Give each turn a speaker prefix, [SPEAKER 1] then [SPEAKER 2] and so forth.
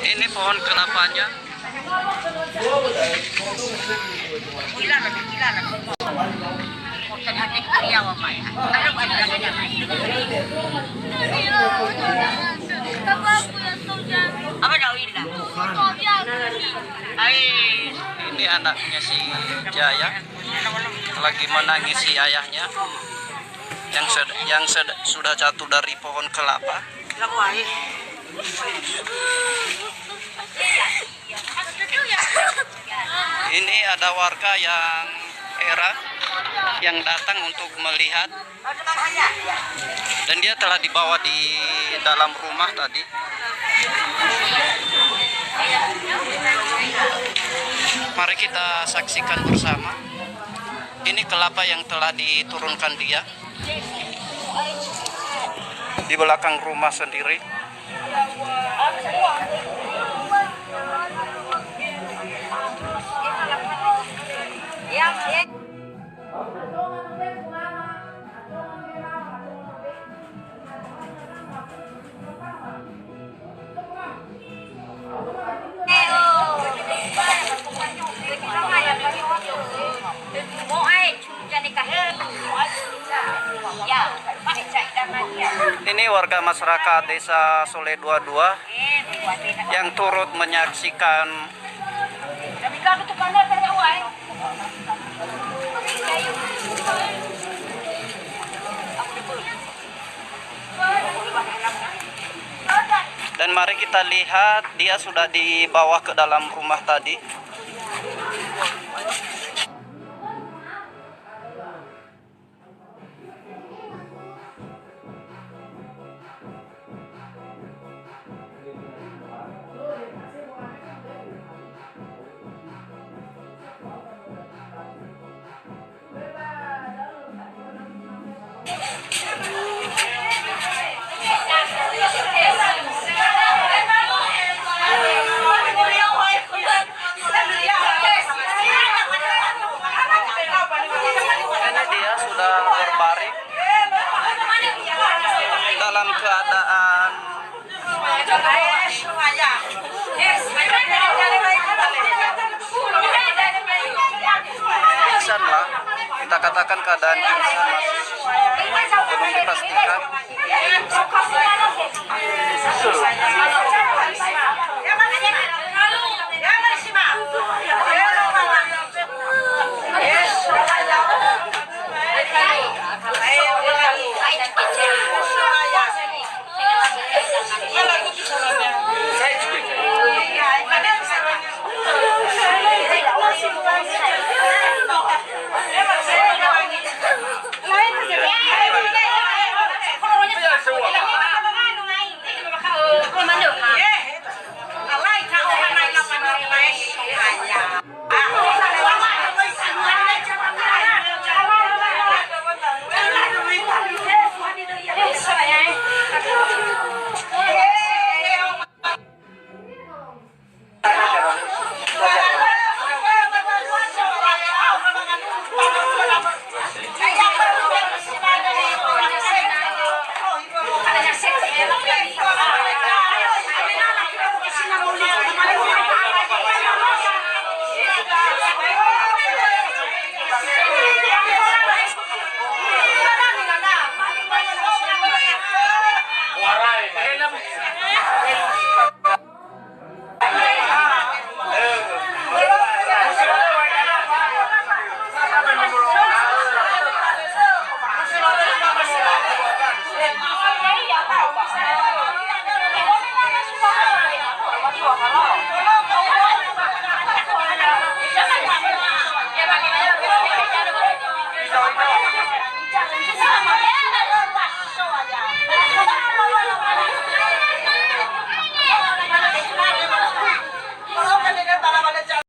[SPEAKER 1] Ini pohon kelapanya. Ini anaknya si Jaya lagi menangisi ayahnya yang sudah jatuh dari pohon kelapa. Ini ada warga yang heran yang datang untuk melihat, dan dia telah dibawa di dalam rumah tadi. Mari kita saksikan bersama. Ini kelapa yang telah diturunkan dia di belakang rumah sendiri. Ini warga masyarakat Desa Sole 22 yang turut menyaksikan dan mari kita lihat dia sudah dibawa ke dalam rumah tadi. Berbaring dalam keadaan pingsan lah, kita katakan keadaan pingsan, belum dipastikan.